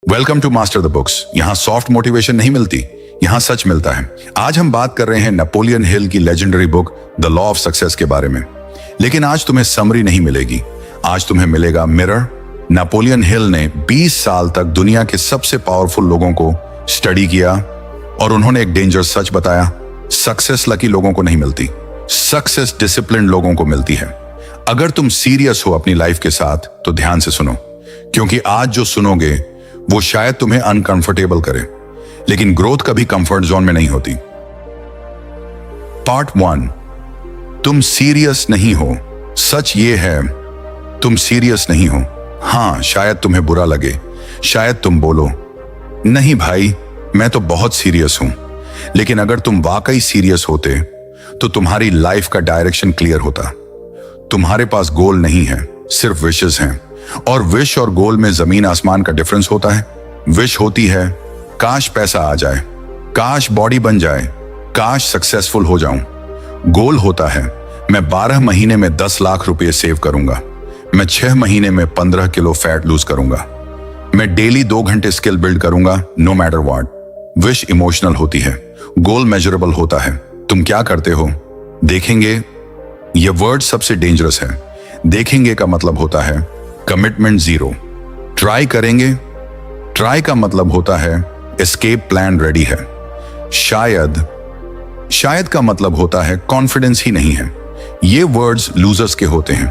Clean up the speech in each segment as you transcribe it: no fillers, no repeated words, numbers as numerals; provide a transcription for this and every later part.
Welcome to master the books. यहाँ soft motivation नहीं मिलती, यहाँ सच मिलता है। आज हम बात कर रहे हैं नेपोलियन हिल की legendary book the law of success के बारे में। लेकिन आज तुम्हें समरी नहीं मिलेगी, आज तुम्हें मिलेगा मिरर। नेपोलियन हिल ने 20 साल तक दुनिया के सबसे पावरफुल लोगों को स्टडी किया और उन्होंने एक डेंजर सच बताया। सक्सेस लकी लोगों को नहीं मिलती, सक्सेस डिसिप्लिन लोगों को मिलती है। अगर तुम सीरियस हो अपनी लाइफ के साथ तो ध्यान से सुनो, क्योंकि आज जो सुनोगे वो शायद तुम्हें अनकंफर्टेबल करे, लेकिन ग्रोथ कभी कंफर्ट जोन में नहीं होती। पार्ट 1, तुम सीरियस नहीं हो। सच ये है, तुम सीरियस नहीं हो। हाँ, शायद तुम्हें बुरा लगे, शायद तुम बोलो नहीं भाई मैं तो बहुत सीरियस हूं। लेकिन अगर तुम वाकई सीरियस होते तो तुम्हारी लाइफ का डायरेक्शन क्लियर होता। तुम्हारे पास गोल नहीं है, सिर्फ विशेस हैं। और विश और गोल में जमीन आसमान का डिफरेंस होता है। विश होती है काश पैसा आ जाए, काश बॉडी बन जाए, काश सक्सेसफुल हो जाऊं। गोल होता है मैं 12 महीने में 10 लाख रुपए सेव करूंगा, मैं 6 महीने में 15 किलो फैट लूज करूंगा, मैं डेली 2 घंटे स्किल बिल्ड करूंगा no matter what. Wish emotional होती है, गोल मेजरेबल होता है। तुम क्या करते हो देखेंगे, यह वर्ड सबसे डेंजरस है। देखेंगे का मतलब होता है कमिटमेंट जीरो। ट्राई करेंगे, ट्राई का मतलब होता है एस्केप प्लान रेडी है। शायद का मतलब होता है कॉन्फिडेंस ही नहीं है। ये वर्ड्स लूजर्स के होते हैं।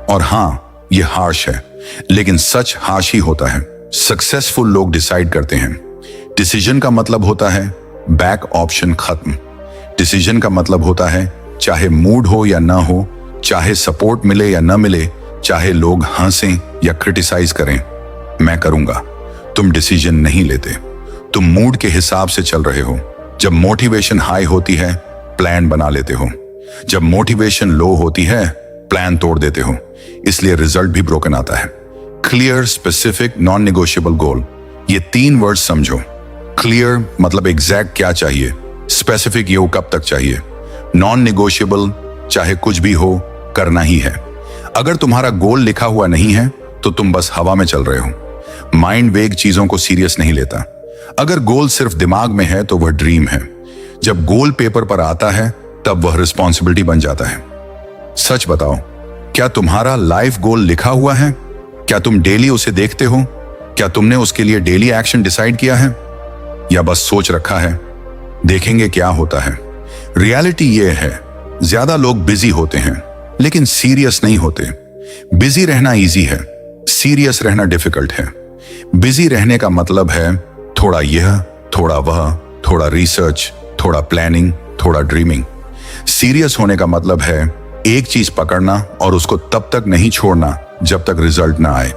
और हाँ, ये हार्श है, लेकिन सच हार्श ही होता है। सक्सेसफुल लोग डिसाइड करते हैं। डिसीजन का मतलब होता है बैक ऑप्शन खत्म। डिसीजन का मतलब होता है चाहे मूड हो या ना हो, चाहे सपोर्ट मिले या ना मिले, चाहे लोग हंसें या क्रिटिसाइज करें, मैं करूंगा। तुम डिसीजन नहीं लेते, तुम मूड के हिसाब से चल रहे हो। जब मोटिवेशन हाई होती है प्लान बना लेते हो, जब मोटिवेशन लो होती है प्लान तोड़ देते हो। इसलिए रिजल्ट भी ब्रोकन आता है। क्लियर, स्पेसिफिक, नॉन नेगोशिएबल गोल, ये 3 वर्ड समझो। क्लियर मतलब एग्जैक्ट क्या चाहिए, स्पेसिफिक ये कब तक चाहिए, नॉन नेगोशिएबल चाहे कुछ भी हो करना ही है। अगर तुम्हारा गोल लिखा हुआ नहीं है तो तुम बस हवा में चल रहे हो। माइंड वेग चीजों को सीरियस नहीं लेता। अगर गोल सिर्फ दिमाग में है तो वह ड्रीम है। जब गोल पेपर पर आता है तब वह रिस्पॉन्सिबिलिटी बन जाता है। सच बताओ, क्या तुम्हारा लाइफ गोल लिखा हुआ है? क्या तुम डेली उसे देखते हो? क्या तुमने उसके लिए डेली एक्शन डिसाइड किया है, या बस सोच रखा है देखेंगे क्या होता है? रियलिटी यह है, ज्यादा लोग बिजी होते हैं लेकिन सीरियस नहीं होते। बिजी रहना इजी है, सीरियस रहना डिफिकल्ट है। बिजी रहने का मतलब है थोड़ा यह, थोड़ा वह, थोड़ा रिसर्च, थोड़ा प्लानिंग, थोड़ा ड्रीमिंग। सीरियस होने का मतलब है एक चीज पकड़ना और उसको तब तक नहीं छोड़ना जब तक रिजल्ट ना आए।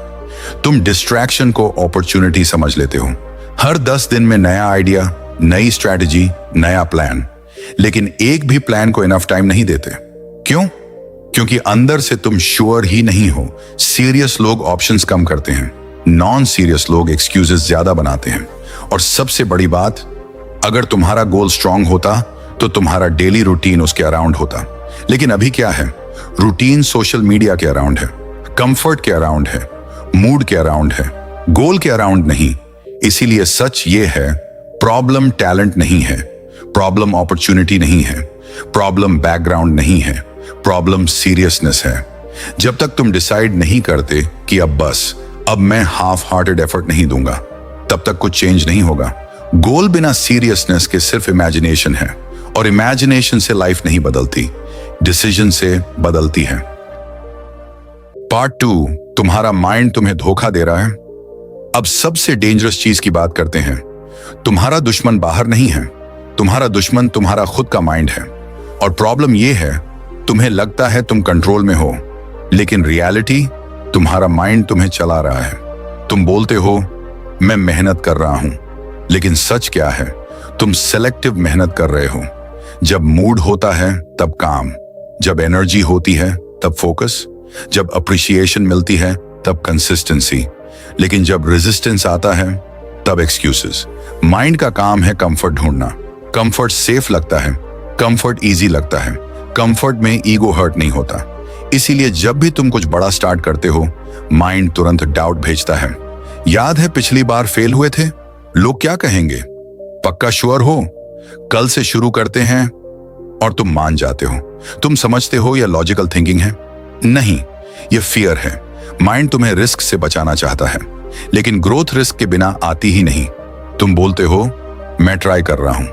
तुम डिस्ट्रैक्शन को अपॉर्चुनिटी समझ लेते हो। हर 10 दिन में नया आइडिया, नई स्ट्रैटेजी, नया प्लान। लेकिन एक भी प्लान को इनफ टाइम नहीं देते। क्यों? क्योंकि अंदर से तुम श्योर ही नहीं हो। सीरियस लोग ऑप्शंस कम करते हैं, नॉन सीरियस लोग एक्सक्यूजेस ज्यादा बनाते हैं। और सबसे बड़ी बात, अगर तुम्हारा गोल स्ट्रांग होता तो तुम्हारा डेली रूटीन उसके अराउंड होता। लेकिन अभी क्या है? रूटीन सोशल मीडिया के अराउंड है, कंफर्ट के अराउंड है, मूड के अराउंड है, गोल के अराउंड नहीं। इसीलिए सच ये है, प्रॉब्लम टैलेंट नहीं है, प्रॉब्लम अपॉर्चुनिटी नहीं है, प्रॉब्लम बैकग्राउंड नहीं है, प्रॉब्लम सीरियसनेस है। जब तक तुम डिसाइड नहीं करते कि अब मैं हाफ हार्टेड एफर्ट नहीं दूंगा, तब तक कुछ चेंज नहीं होगा। गोल बिना सीरियसनेस के सिर्फ इमेजिनेशन है, और इमेजिनेशन से लाइफ नहीं बदलती, डिसीजन से बदलती है। पार्ट 2, तुम्हारा माइंड तुम्हें धोखा दे रहा है। अब सबसे डेंजरस चीज की बात करते हैं। तुम्हारा दुश्मन बाहर नहीं है, तुम्हारा दुश्मन तुम्हारा खुद का माइंड है। और प्रॉब्लम यह है, तुम्हें लगता है तुम कंट्रोल में हो, लेकिन रियलिटी तुम्हारा माइंड तुम्हें चला रहा है। तुम बोलते हो मैं मेहनत कर रहा हूं, लेकिन सच क्या है? तुम सेलेक्टिव मेहनत कर रहे हो। जब मूड होता है तब काम, जब एनर्जी होती है तब फोकस, जब अप्रिसिएशन मिलती है तब कंसिस्टेंसी, लेकिन जब रेजिस्टेंस आता है तब एक्सक्यूजेस। माइंड का काम है कंफर्ट ढूंढना। कंफर्ट सेफ लगता है, कंफर्ट इजी लगता है, कंफर्ट में ईगो हर्ट नहीं होता। इसीलिए जब भी तुम कुछ बड़ा स्टार्ट करते हो, माइंड तुरंत डाउट भेजता है। याद है पिछली बार फेल हुए थे? लोग क्या कहेंगे? पक्का श्योर हो? कल से शुरू करते हैं। और तुम मान जाते हो। तुम समझते हो यह लॉजिकल थिंकिंग है? नहीं, यह फियर है। माइंड तुम्हें रिस्क से बचाना चाहता है, लेकिन ग्रोथ रिस्क के बिना आती ही नहीं। तुम बोलते हो मैं ट्राई कर रहा हूं।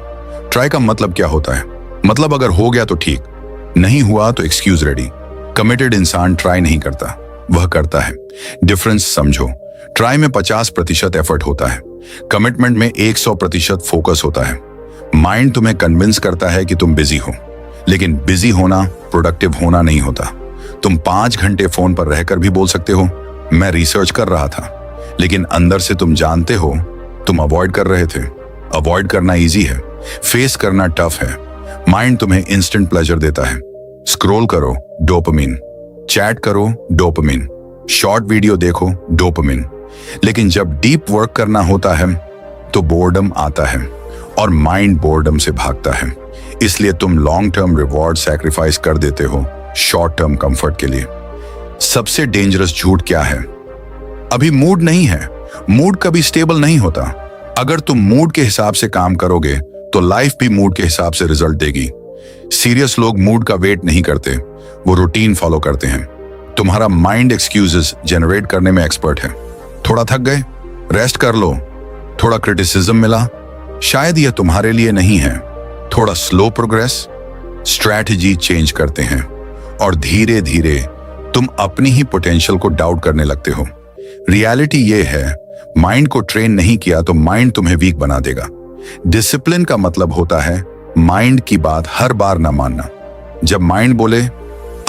ट्राई का मतलब क्या होता है? मतलब अगर हो गया तो ठीक, नहीं हुआ तो एक्सक्यूज रेडी। कमिटेड इंसान ट्राई नहीं करता, वह करता है। डिफरेंस समझो। ट्राई में 50% एफर्ट होता है, कमिटमेंट में 100% फोकस होता है। माइंड तुम्हें कन्विंस करता है कि तुम बिजी हो, लेकिन बिजी होना प्रोडक्टिव होना नहीं होता। तुम 5 घंटे फोन पर रहकर भी बोल सकते हो मैं रिसर्च कर रहा था, लेकिन अंदर से तुम जानते हो तुम अवॉइड कर रहे थे। अवॉइड करना इजी है, फेस करना टफ है। माइंड तुम्हें इंस्टेंट प्लेजर देता है। स्क्रॉल करो, डोपामिन। चैट करो, डोपामिन। शॉर्ट वीडियो देखो, डोपामिन। लेकिन जब डीप वर्क करना होता है तो बोर्डम आता है, और माइंड बोर्डम से भागता है। इसलिए तुम लॉन्ग टर्म रिवॉर्ड सैक्रिफाइस कर देते हो शॉर्ट टर्म कंफर्ट के लिए। सबसे डेंजरस झूठ क्या है? अभी मूड नहीं है। मूड कभी स्टेबल नहीं होता। अगर तुम मूड के हिसाब से काम करोगे तो लाइफ भी मूड के हिसाब से रिजल्ट देगी। सीरियस लोग मूड का वेट नहीं करते, वो रूटीन फॉलो करते हैं। तुम्हारा माइंड एक्सक्यूजेस जनरेट करने में एक्सपर्ट है। थोड़ा थक गए, रेस्ट कर लो। थोड़ा क्रिटिसिज्म मिला, शायद यह तुम्हारे लिए नहीं है। थोड़ा स्लो प्रोग्रेस, स्ट्रैटेजी चेंज करते हैं, और धीरे धीरे तुम अपनी ही पोटेंशियल को डाउट करने लगते हो। रियलिटी यह है, माइंड को ट्रेन नहीं किया तो माइंड तुम्हें वीक बना देगा। डिसिप्लिन का मतलब होता है माइंड की बात हर बार ना मानना। जब माइंड बोले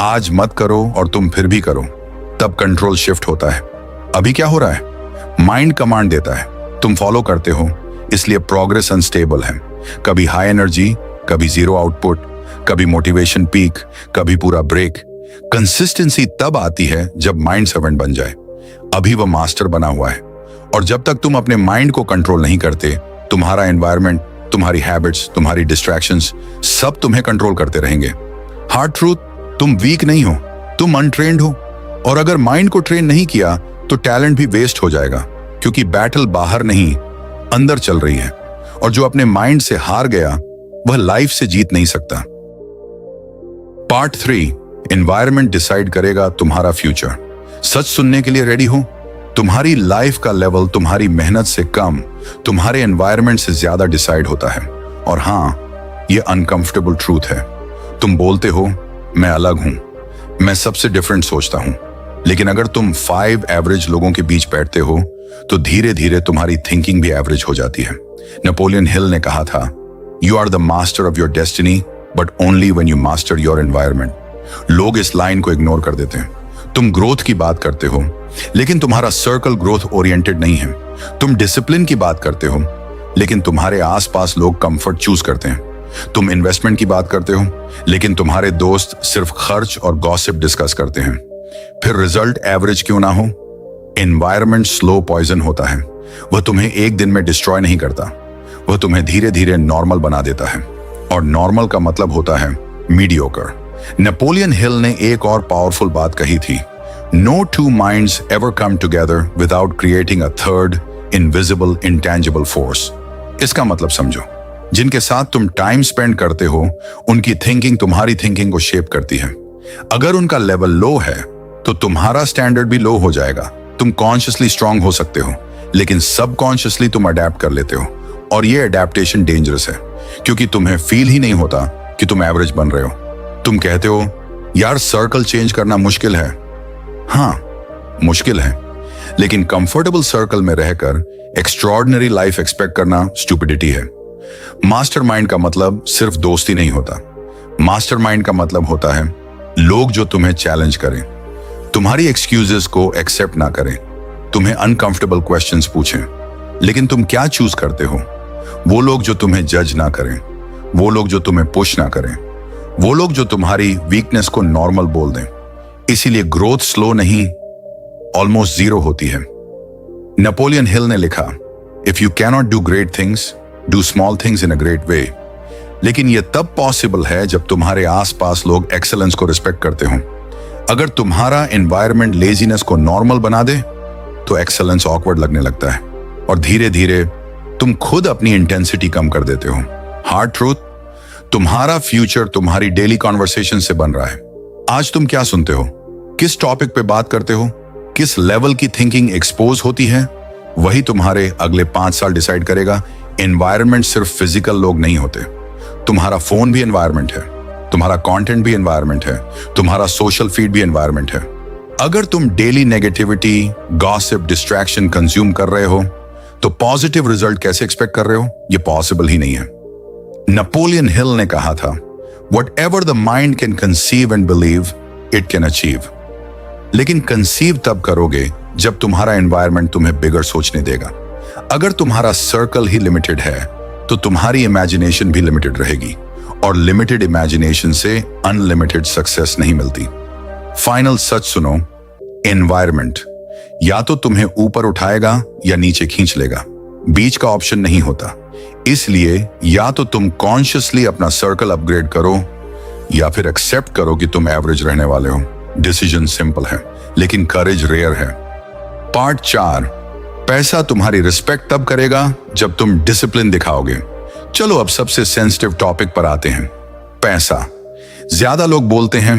आज मत करो और तुम फिर भी करो, तब कंट्रोल शिफ्ट होता है। अभी क्या हो रहा है? माइंड कमांड देता है, तुम फॉलो करते हो, इसलिए प्रोग्रेस अनस्टेबल है। कभी हाई एनर्जी, कभी जीरो आउटपुट, कभी मोटिवेशन पीक, कभी पूरा ब्रेक। कंसिस्टेंसी तब आती है जब माइंड सर्वेंट बन जाए। अभी वह मास्टर बना हुआ है, और जब तक तुम अपने माइंड को कंट्रोल नहीं करते, तुम्हारा एनवायरनमेंट, तुम्हारी हैबिट्स, तुम्हारी डिस्ट्रैक्शंस सब तुम्हें कंट्रोल करते रहेंगे। हार्ड ट्रूथ, तुम वीक नहीं हो, तुम अनट्रेन्ड हो। और अगर माइंड को ट्रेन नहीं किया तो टैलेंट भी वेस्ट हो जाएगा, क्योंकि बैटल बाहर नहीं अंदर चल रही है। और जो अपने माइंड से हार गया वह लाइफ से जीत नहीं सकता। पार्ट 3, एनवायरनमेंट डिसाइड करेगा तुम्हारा फ्यूचर। सच सुनने के लिए रेडी हो? तुम्हारी लाइफ का लेवल तुम्हारी मेहनत से कम, तुम्हारे एनवायरनमेंट से ज्यादा डिसाइड होता है। और हाँ, यह अनकंफर्टेबल ट्रूथ है। तुम बोलते हो मैं अलग हूं, मैं सबसे डिफरेंट सोचता हूं, लेकिन अगर तुम 5 एवरेज लोगों के बीच बैठते हो तो धीरे धीरे तुम्हारी थिंकिंग भी एवरेज हो जाती है। नेपोलियन हिल ने कहा था, you are the master of your destiny but only when you master your environment. लोग इस लाइन को इग्नोर कर देते हैं। तुम ग्रोथ की बात करते हो, लेकिन तुम्हारा सर्कल ग्रोथ ओरिएंटेड नहीं है। तुम डिसिप्लिन की बात करते हो, लेकिन तुम्हारे आसपास लोग कंफर्ट चूज करते हैं। तुम इन्वेस्टमेंट की बात करते हो, लेकिन तुम्हारे दोस्त सिर्फ खर्च और गॉसिप डिस्कस करते हैं। फिर रिजल्ट एवरेज क्यों ना हो? एनवायरनमेंट स्लो पॉइजन होता है। वह तुम्हें एक दिन में डिस्ट्रॉय नहीं करता, वह तुम्हें धीरे धीरे नॉर्मल बना देता है। और नॉर्मल का मतलब होता है मीडियोकर। नेपोलियन हिल ने एक और पावरफुल बात कही थी, no two minds ever come together without creating a third invisible intangible force. इसका मतलब समझो, जिनके साथ तुम टाइम स्पेंड करते हो उनकी थिंकिंग तुम्हारी थिंकिंग को शेप करती है। अगर उनका लेवल लो है तो तुम्हारा स्टैंडर्ड भी लो हो जाएगा। तुम कॉन्शियसली स्ट्रांग हो सकते हो, लेकिन सबकॉन्शियसली तुम अडेप्ट कर लेते हो। और ये अडेप्टेशन डेंजरस है, क्योंकि तुम्हें फील ही नहीं होता कि तुम एवरेज बन रहे हो। तुम कहते हो यार सर्कल चेंज करना मुश्किल है। हाँ, मुश्किल है, लेकिन कंफर्टेबल सर्कल में रहकर एक्स्ट्रॉर्डिनरी लाइफ एक्सपेक्ट करना स्टुपिडिटी है। मास्टरमाइंड का मतलब सिर्फ दोस्ती नहीं होता। मास्टरमाइंड का मतलब होता है लोग जो तुम्हें चैलेंज करें, तुम्हारी एक्सक्यूजेस को एक्सेप्ट ना करें, तुम्हें अनकंफर्टेबल क्वेश्चंस पूछें, लेकिन तुम क्या चूज करते हो? वो लोग जो तुम्हें जज ना करें, वो लोग जो तुम्हें पुश ना करें, वो लोग जो तुम्हारी वीकनेस को नॉर्मल बोल दें। इसीलिए ग्रोथ स्लो नहीं, ऑलमोस्ट जीरो होती है। नेपोलियन हिल ने लिखा, if you cannot do great things, do small things in a great way. लेकिन यह तब पॉसिबल है जब तुम्हारे आसपास लोग एक्सेलेंस को रिस्पेक्ट करते हो। अगर तुम्हारा एनवायरनमेंट लेजीनेस को नॉर्मल बना दे तो एक्सेलेंस ऑकवर्ड लगने लगता है और धीरे धीरे तुम खुद अपनी इंटेंसिटी कम कर देते हो। हार्ड ट्रूथ, तुम्हारा फ्यूचर तुम्हारी डेली कॉन्वर्सेशन से बन रहा है। आज तुम क्या सुनते हो, किस टॉपिक पे बात करते हो, किस लेवल की थिंकिंग एक्सपोज होती है, वही तुम्हारे अगले 5 साल डिसाइड करेगा। एनवायरनमेंट सिर्फ फिजिकल लोग नहीं होते, तुम्हारा फोन भी एनवायरनमेंट है, तुम्हारा कंटेंट भी एनवायरनमेंट है, तुम्हारा सोशल फीड भी एनवायरनमेंट है। अगर तुम daily negativity, gossip, distraction consume कर रहे हो तो पॉजिटिव रिजल्ट कैसे एक्सपेक्ट कर रहे हो? ये पॉसिबल ही नहीं है। नेपोलियन हिल ने कहा था, whatever the mind can conceive and believe it can achieve. लेकिन कंसीव तब करोगे जब तुम्हारा एनवायरनमेंट तुम्हें बिगर सोचने देगा। अगर तुम्हारा सर्कल ही लिमिटेड है तो तुम्हारी इमेजिनेशन भी लिमिटेड रहेगी, और लिमिटेड इमेजिनेशन से अनलिमिटेड सक्सेस नहीं मिलती। फाइनल सच सुनो, एनवायरनमेंट या तो तुम्हें ऊपर उठाएगा या नीचे खींच लेगा, बीच का ऑप्शन नहीं होता। इसलिए या तो तुम कॉन्शियसली अपना सर्कल अपग्रेड करो या फिर एक्सेप्ट करो कि तुम एवरेज रहने वाले हो। डिसीजन सिंपल है लेकिन करेज रेयर है। पार्ट 4, पैसा तुम्हारी रिस्पेक्ट तब करेगा जब तुम डिसिप्लिन दिखाओगे। चलो अब सबसे सेंसिटिव टॉपिक पर आते हैं, पैसा। ज्यादा लोग बोलते हैं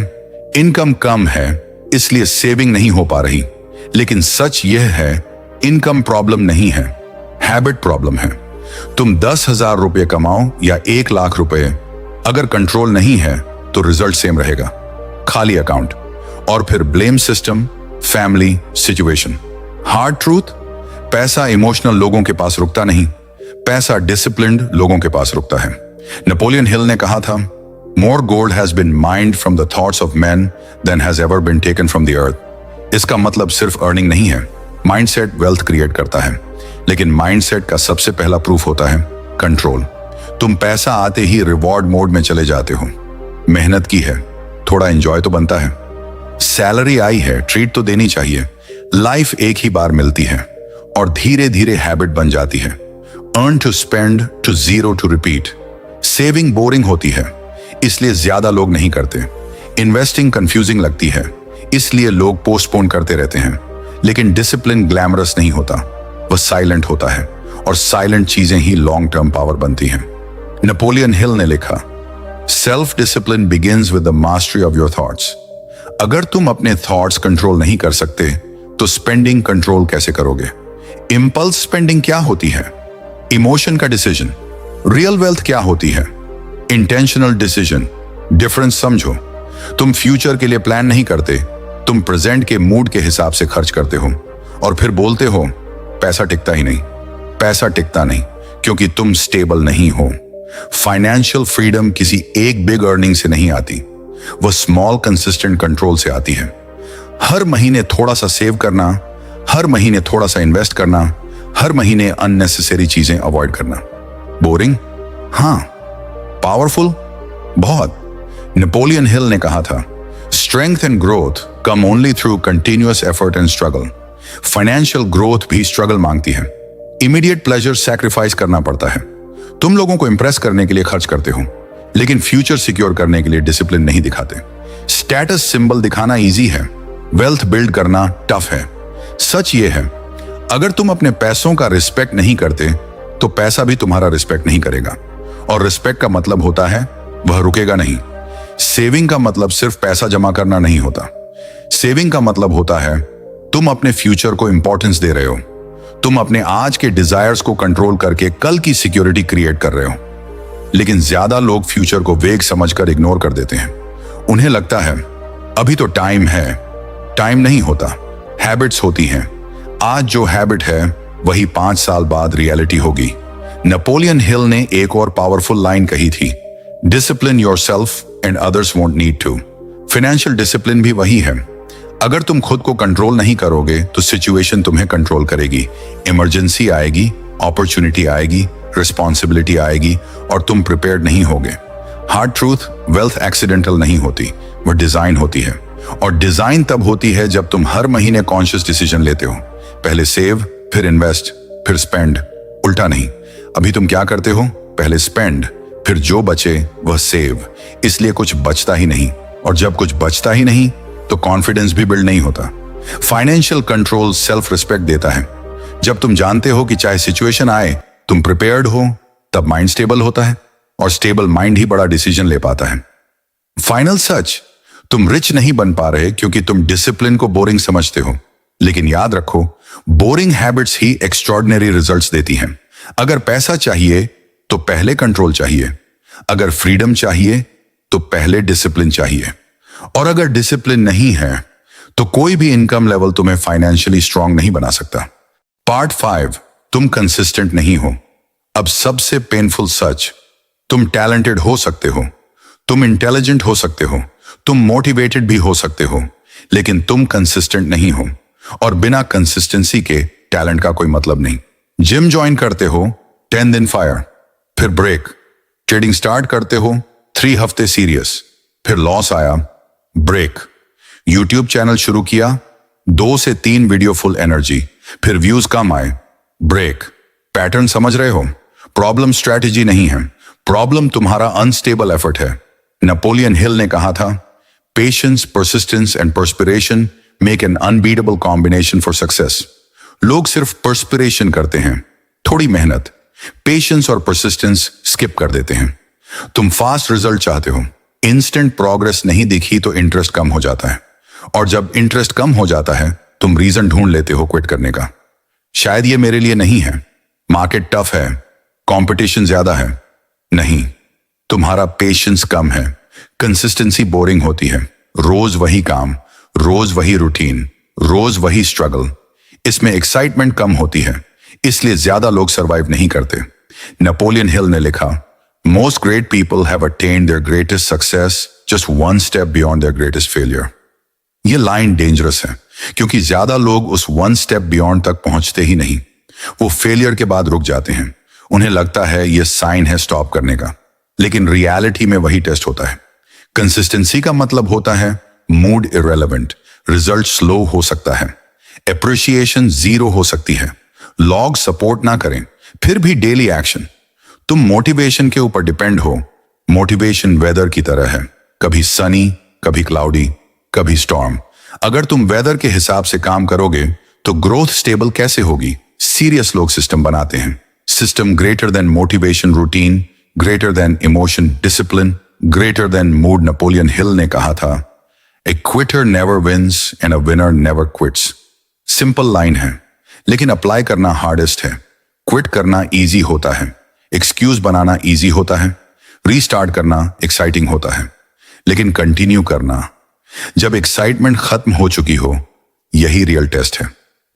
इनकम कम है इसलिए सेविंग नहीं हो पा रही, लेकिन सच यह है इनकम प्रॉब्लम नहीं है, हैबिट प्रॉब्लम है। तुम 10,000 रुपये कमाओ या 1 लाख रुपए, अगर कंट्रोल नहीं है तो रिजल्ट सेम रहेगा, खाली अकाउंट। और फिर blame system, family, situation. Hard truth, पैसा इमोशनल लोगों के पास रुकता नहीं, पैसा डिसिप्लिन्ड लोगों के पास रुकता है। नेपोलियन हिल ने कहा था, more gold has been mined from the thoughts of man than has ever been taken from the earth. इसका मतलब सिर्फ अर्निंग नहीं है, माइंडसेट वेल्थ क्रिएट करता है, लेकिन माइंडसेट का सबसे पहला प्रूफ होता है कंट्रोल। तुम पैसा आते ही रिवॉर्ड मोड में चले जाते हो, मेहनत की है, थोड़ा एंजॉय तो बनता है, सैलरी आई है, ट्रीट तो देनी चाहिए। लाइफ एक ही बार मिलती है और धीरे धीरे हैबिट बन जाती है। Earn to spend, to zero to repeat. Saving boring होती है इसलिए ज्यादा लोग नहीं करते। इन्वेस्टिंग कंफ्यूजिंग लगती है इसलिए लोग पोस्टपोन करते रहते हैं। लेकिन डिसिप्लिन ग्लैमरस नहीं होता, वह साइलेंट होता है, और साइलेंट चीजें ही लॉन्ग टर्म पावर बनती हैं। नेपोलियन हिल ने लिखा, self discipline begins with the mastery of your thoughts. अगर तुम अपने थॉट्स कंट्रोल नहीं कर सकते तो स्पेंडिंग कंट्रोल कैसे करोगे? इंपल्स स्पेंडिंग क्या होती है? इमोशन का डिसीजन। रियल वेल्थ क्या होती है? Intentional decision. डिफरेंस समझो। तुम फ्यूचर के लिए प्लान नहीं करते, तुम प्रेजेंट के मूड के हिसाब से खर्च करते हो, और फिर बोलते हो पैसा टिकता ही नहीं। पैसा टिकता नहीं क्योंकि तुम स्टेबल नहीं हो। फाइनेंशियल फ्रीडम किसी एक बिग अर्निंग से नहीं आती, वह स्मॉल कंसिस्टेंट कंट्रोल से आती है। हर महीने थोड़ा सा सेव करना, हर महीने थोड़ा सा इन्वेस्ट करना, हर महीने अननेसेसरी चीजें अवॉइड करना। बोरिंग? हाँ। पावरफुल? बहुत। नेपोलियन हिल ने कहा था, strength and growth come only through continuous effort and struggle. Financial growth भी स्ट्रगल मांगती है। इमीडिएट प्लेजर सैक्रिफाइस करना पड़ता है। तुम लोगों को इंप्रेस करने के लिए खर्च करते हो, लेकिन फ्यूचर सिक्योर करने के लिए डिसिप्लिन नहीं दिखाते। स्टेटस सिंबल दिखाना इजी है, वेल्थ बिल्ड करना टफ है। सच ये है, अगर तुम अपने पैसों का रिस्पेक्ट नहीं करते तो पैसा भी तुम्हारा रिस्पेक्ट नहीं करेगा, और रिस्पेक्ट का मतलब होता है वह रुकेगा नहीं। सेविंग का मतलब सिर्फ पैसा जमा करना नहीं होता। सेविंग का मतलब होता है तुम अपने फ्यूचर को इंपॉर्टेंस दे रहे हो, तुम अपने आज के डिजायर्स को कंट्रोल करके कल की सिक्योरिटी क्रिएट कर रहे हो। लेकिन ज्यादा लोग फ्यूचर को वेग समझकर इग्नोर कर देते हैं। उन्हें लगता है अभी तो टाइम है। टाइम नहीं होता, हैबिट्स होती हैं। आज जो हैबिट है वही 5 साल बाद रियलिटी होगी। नेपोलियन हिल ने एक और पावरफुल लाइन कही थी, discipline yourself and others won't need to. Financial discipline भी वही है। अगर तुम खुद को कंट्रोल नहीं करोगे तो सिचुएशन तुम्हें कंट्रोल करेगी। इमरजेंसी आएगी, अपॉर्चुनिटी आएगी, रिस्पॉन्सिबिलिटी आएगी, और तुम प्रिपेयर्ड नहीं होगे। हार्ड ट्रूथ, वेल्थ एक्सीडेंटल नहीं होती, वह डिजाइन होती है। और डिजाइन तब होती है जब तुम हर महीने कॉन्शियस डिसीजन लेते हो, पहले सेव, फिर इन्वेस्ट, फिर स्पेंड। उल्टा नहीं। अभी तुम क्या करते हो? पहले स्पेंड, फिर जो बचे वह सेव। इसलिए कुछ बचता ही नहीं, और जब कुछ बचता ही नहीं तो कॉन्फिडेंस भी बिल्ड नहीं होता। फाइनेंशियल कंट्रोल सेल्फ रिस्पेक्ट देता है। जब तुम जानते हो कि चाहे सिचुएशन आए तुम प्रिपेयर्ड हो, तब माइंड स्टेबल होता है, और स्टेबल माइंड ही बड़ा डिसीजन ले पाता है। फाइनल सच, तुम रिच नहीं बन पा रहे क्योंकि तुम डिसिप्लिन को बोरिंग समझते हो, लेकिन याद रखो बोरिंग हैबिट्स ही एक्स्ट्रॉर्डिनरी रिजल्ट्स देती हैं। अगर पैसा चाहिए तो पहले कंट्रोल चाहिए, अगर फ्रीडम चाहिए तो पहले डिसिप्लिन चाहिए, और अगर डिसिप्लिन नहीं है तो कोई भी इनकम लेवल तुम्हें फाइनेंशियली स्ट्रांग नहीं बना सकता। पार्ट 5, तुम कंसिस्टेंट नहीं हो। अब सबसे पेनफुल सच, तुम टैलेंटेड हो सकते हो, तुम इंटेलिजेंट हो सकते हो, तुम मोटिवेटेड भी हो सकते हो, लेकिन तुम कंसिस्टेंट नहीं हो, और बिना कंसिस्टेंसी के टैलेंट का कोई मतलब नहीं। जिम ज्वाइन करते हो 10 दिन फायर, फिर ब्रेक। ट्रेडिंग स्टार्ट करते हो 3 हफ्ते सीरियस, फिर लॉस आया, ब्रेक। यूट्यूब चैनल शुरू किया, 2 से 3 वीडियो फुल एनर्जी, फिर व्यूज कम आए, ब्रेक। पैटर्न समझ रहे हो? प्रॉब्लम स्ट्रैटेजी नहीं है, प्रॉब्लम तुम्हारा अनस्टेबल एफर्ट है। नेपोलियन हिल ने कहा था, patience, persistence and perspiration make an unbeatable combination for success. लोग सिर्फ पर्सपिरेशन करते हैं, थोड़ी मेहनत, पेशेंस और परसिस्टेंस स्किप कर देते हैं। तुम फास्ट रिजल्ट चाहते हो, इंस्टेंट प्रोग्रेस नहीं दिखी तो इंटरेस्ट कम हो जाता है, और जब इंटरेस्ट कम हो जाता है तुम रीजन ढूंढ लेते हो क्विट करने का। शायद ये मेरे लिए नहीं है, मार्केट टफ है, कंपटीशन ज्यादा है। नहीं, तुम्हारा पेशेंस कम है, कंसिस्टेंसी बोरिंग होती है। रोज वही काम, रोज वही रूटीन, रोज वही स्ट्रगल, इसमें एक्साइटमेंट कम होती है, इसलिए ज्यादा लोग सरवाइव नहीं करते। नेपोलियन हिल ने लिखा, most great people have attained their greatest success just 1 step beyond their greatest failure. ये लाइन डेंजरस है, क्योंकि ज्यादा लोग उस 1 स्टेप बियॉन्ड तक पहुंचते ही नहीं, वो फेलियर के बाद रुक जाते हैं। उन्हें लगता है ये साइन है स्टॉप करने का, लेकिन रियलिटी में वही टेस्ट होता है। कंसिस्टेंसी का मतलब होता है मूड इररेलेवेंट, रिजल्ट स्लो हो सकता है, एप्रिसिएशन 0 हो सकती है, लॉग सपोर्ट ना करें, फिर भी डेली एक्शन। तुम मोटिवेशन के ऊपर डिपेंड हो, मोटिवेशन वेदर की तरह है, कभी सनी, कभी क्लाउडी, कभी स्टॉर्म। अगर तुम वेदर के हिसाब से काम करोगे तो ग्रोथ स्टेबल कैसे होगी? सीरियस लोग सिस्टम बनाते हैं, system greater than motivation routine, greater than emotion discipline, greater than mood. Napoleon Hill ने कहा था, a quitter never wins and a winner never quits. Simple line है, लेकिन अप्लाई करना हार्डेस्ट है। क्विट करना इजी होता है, एक्सक्यूज बनाना इजी होता है, रीस्टार्ट करना एक्साइटिंग होता है, लेकिन कंटिन्यू करना, जब एक्साइटमेंट खत्म हो चुकी हो, यही रियल टेस्ट है।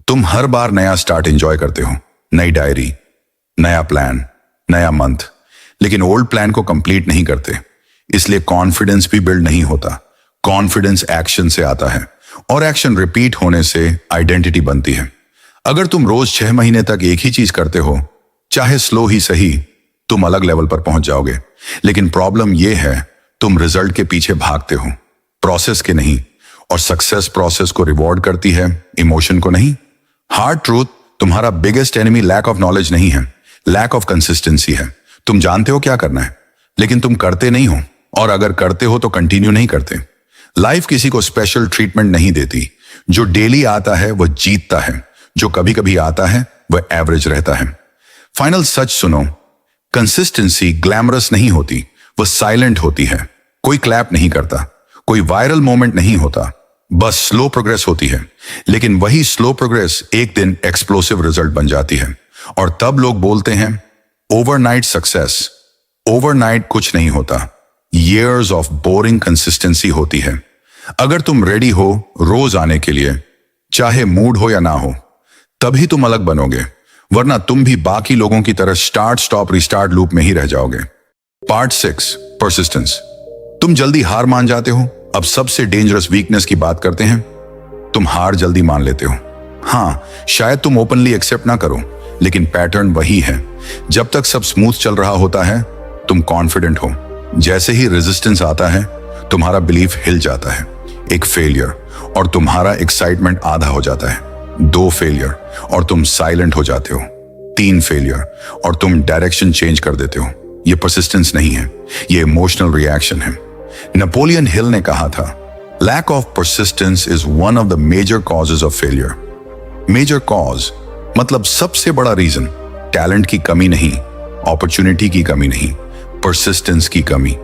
तुम हर बार नया स्टार्ट एंजॉय करते हो, नई डायरी, नया प्लान, नया मंथ, लेकिन ओल्ड प्लान को कंप्लीट नहीं करते, इसलिए कॉन्फिडेंस भी बिल्ड नहीं होता। कॉन्फिडेंस एक्शन से आता है, और एक्शन रिपीट होने से आइडेंटिटी बनती है। अगर तुम रोज 6 महीने तक एक ही चीज करते हो, चाहे स्लो ही सही, तुम अलग लेवल पर पहुंच जाओगे। लेकिन प्रॉब्लम यह है, तुम रिजल्ट के पीछे भागते हो, प्रोसेस के नहीं, और सक्सेस प्रोसेस को रिवॉर्ड करती है, इमोशन को नहीं। हार्ड ट्रूथ, तुम्हारा biggest enemy lack of knowledge नहीं है, लैक ऑफ कंसिस्टेंसी है। तुम जानते हो क्या करना है, लेकिन तुम करते नहीं हो, और अगर करते हो तो कंटिन्यू नहीं करते। लाइफ किसी को स्पेशल ट्रीटमेंट नहीं देती, जो डेली आता है वह जीतता है, जो कभी कभी आता है वह एवरेज रहता है। फाइनल सच सुनो, कंसिस्टेंसी ग्लैमरस नहीं होती, वह साइलेंट होती है। कोई क्लैप नहीं करता, कोई वायरल मोमेंट नहीं होता, बस स्लो प्रोग्रेस होती है। लेकिन वही स्लो प्रोग्रेस एक दिन एक्सप्लोसिव रिजल्ट बन जाती है, और तब लोग बोलते हैं ओवरनाइट सक्सेस। ओवरनाइट कुछ नहीं होता, years ऑफ बोरिंग कंसिस्टेंसी होती है। अगर तुम रेडी हो रोज आने के लिए, चाहे मूड हो या ना हो, तभी तुम अलग बनोगे, वरना तुम भी बाकी लोगों की तरह स्टार्ट स्टॉप रिस्टार्ट लूप में ही रह जाओगे। Part 6, persistence. तुम जल्दी हार मान जाते हो। अब सबसे डेंजरस वीकनेस की बात करते हैं। तुम हार जल्दी मान लेते हो। हाँ, शायद तुम ओपनली एक्सेप्ट ना करो, लेकिन पैटर्न वही है। जब तक सब स्मूथ चल रहा होता है तुम कॉन्फिडेंट हो, जैसे ही रेजिस्टेंस आता है तुम्हारा बिलीफ हिल जाता है। एक फेलियर और तुम्हारा एक्साइटमेंट आधा हो जाता है। 2 फेलियर और तुम साइलेंट हो जाते हो। 3 फेलियर और तुम डायरेक्शन चेंज कर देते हो। ये परसिस्टेंस नहीं है, ये इमोशनल रिएक्शन है। नेपोलियन हिल ने कहा था, Lack of persistence is one of the major causes of failure. Major cause मतलब सबसे बड़ा रीजन टैलेंट की कमी नहीं, अपॉर्चुनिटी की कमी नहीं, persistence की कमी।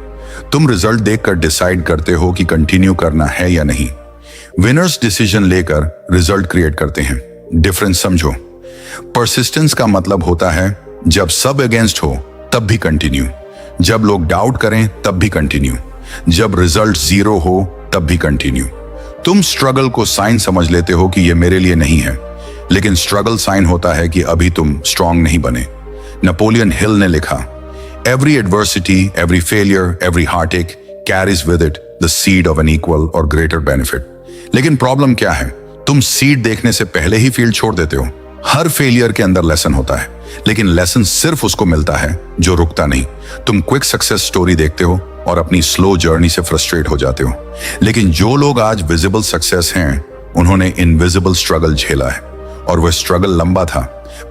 तुम रिजल्ट देखकर डिसाइड करते हो कि कंटिन्यू करना है या नहीं। विनर्स डिसीजन लेकर रिजल्ट क्रिएट करते हैं। डिफरेंस समझो। परसिस्टेंस का मतलब होता है जब सब अगेंस्ट हो तब भी कंटिन्यू, जब लोग डाउट करें तब भी कंटिन्यू, जब रिजल्ट जीरो हो तब भी कंटिन्यू। तुम स्ट्रगल को साइन समझ लेते हो कि ये मेरे लिए नहीं है, लेकिन स्ट्रगल साइन होता है कि अभी तुम स्ट्रांग नहीं बने। नेपोलियन हिल ने लिखा, every adversity, every failure, every heartache carries with it the seed of an equal और ग्रेटर बेनिफिट। लेकिन प्रॉब्लम क्या है? तुम सीड देखने से पहले ही फील्ड छोड़ देते हो। हर फेलियर के अंदर लेसन होता है, लेकिन लेसन सिर्फ उसको मिलता है जो रुकता नहीं। तुम क्विक सक्सेस स्टोरी देखते हो और अपनी स्लो जर्नी से फ्रस्ट्रेट हो जाते हो, लेकिन जो लोग आज विजिबल सक्सेस हैं उन्होंने इनविजिबल स्ट्रगल झेला है, और वह स्ट्रगल लंबा था।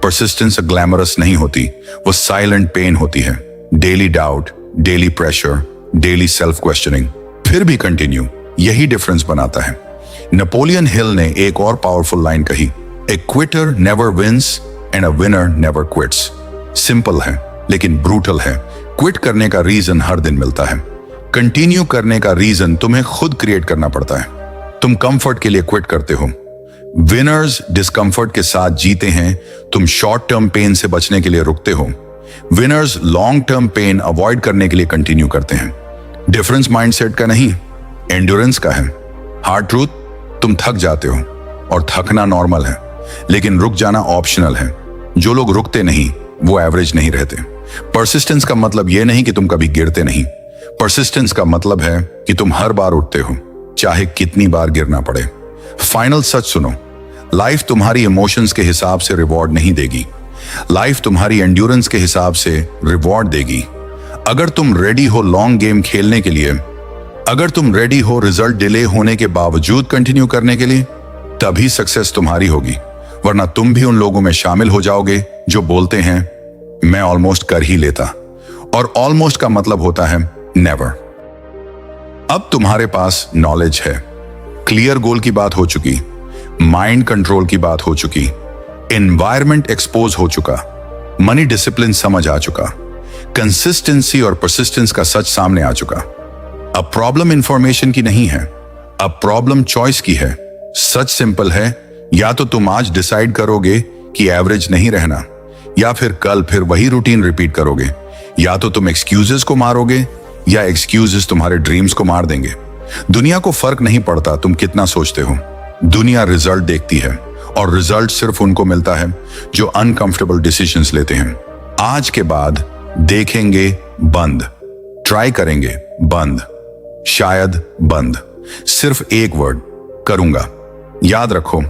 परसिस्टेंस ग्लैमरस नहीं होती, वो साइलेंट पेन होती है। Daily doubt, daily pressure, daily self questioning, फिर भी कंटिन्यू। यही डिफरेंस बनाता है। नेपोलियन हिल ने एक और पावरफुल लाइन कही, a quitter never wins and a winner never quits. Simple है लेकिन ब्रूटल है। क्विट करने का रीजन हर दिन मिलता है, कंटिन्यू करने का रीजन तुम्हें खुद क्रिएट करना पड़ता है। तुम कंफर्ट के लिए क्विट करते हो, विनर्स डिस्कंफर्ट के साथ जीते हैं। तुम शॉर्ट टर्म पेन से बचने के लिए रुकते हो, winners long term pain avoid करने के लिए कंटिन्यू करते हैं। डिफरेंस माइंडसेट का नहीं, एंड्योरेंस का है। हार्ड ट्रूथ, तुम थक जाते हो और थकना नॉर्मल है, लेकिन रुक जाना ऑप्शनल है। जो लोग रुकते नहीं वो एवरेज नहीं रहते। परसिस्टेंस का मतलब यह नहीं कि तुम कभी गिरते नहीं, परसिस्टेंस का मतलब है कि तुम हर बार उठते हो, चाहे कितनी बार गिरना पड़े। फाइनल सच सुनो, लाइफ तुम्हारी इमोशंस के हिसाब से रिवॉर्ड नहीं देगी, लाइफ तुम्हारी एंड्योरेंस के हिसाब से रिवॉर्ड देगी। अगर तुम रेडी हो लॉन्ग गेम खेलने के लिए, अगर तुम रेडी हो रिजल्ट डिले होने के बावजूद कंटिन्यू करने के लिए, तभी सक्सेस तुम्हारी होगी। वरना तुम भी उन लोगों में शामिल हो जाओगे जो बोलते हैं मैं ऑलमोस्ट कर ही लेता, और ऑलमोस्ट का मतलब होता है नेवर। अब तुम्हारे पास नॉलेज है, क्लियर गोल की बात हो चुकी, माइंड कंट्रोल की बात हो चुकी, एनवायरनमेंट एक्सपोज हो चुका, मनी डिसिप्लिन समझ आ चुका, कंसिस्टेंसी और परसिस्टेंस का सच सामने आ चुका। अब प्रॉब्लम इंफॉर्मेशन की नहीं है, अब प्रॉब्लम चॉइस की है। सच सिंपल है, या तो तुम आज डिसाइड करोगे कि एवरेज नहीं रहना, या फिर कल फिर वही रूटीन रिपीट करोगे। या तो तुम एक्सक्यूजेस को मारोगे या एक्सक्यूजेस तुम्हारे ड्रीम्स को मार देंगे। दुनिया को फर्क नहीं पड़ता तुम कितना सोचते हो, दुनिया रिजल्ट देखती है, और रिजल्ट सिर्फ उनको मिलता है जो अनकंफर्टेबल डिसीजंस लेते हैं। आज के बाद देखेंगे बंद, ट्राई करेंगे बंद, शायद बंद, सिर्फ एक वर्ड, करूंगा। याद रखो,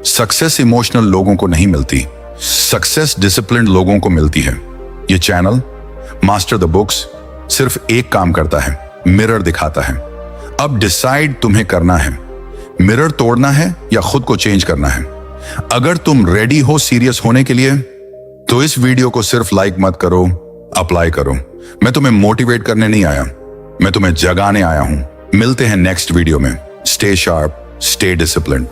सक्सेस इमोशनल लोगों को नहीं मिलती, सक्सेस डिसिप्लिन्ड लोगों को मिलती है। ये चैनल मास्टर द बुक्स सिर्फ एक काम करता है, मिरर दिखाता है। अब डिसाइड तुम्हें करना है, मिरर तोड़ना है या खुद को चेंज करना है। अगर तुम रेडी हो सीरियस होने के लिए, तो इस वीडियो को सिर्फ लाइक मत करो, अप्लाई करो। मैं तुम्हें मोटिवेट करने नहीं आया, मैं तुम्हें जगाने आया हूं। मिलते हैं नेक्स्ट वीडियो में। Stay sharp, stay disciplined.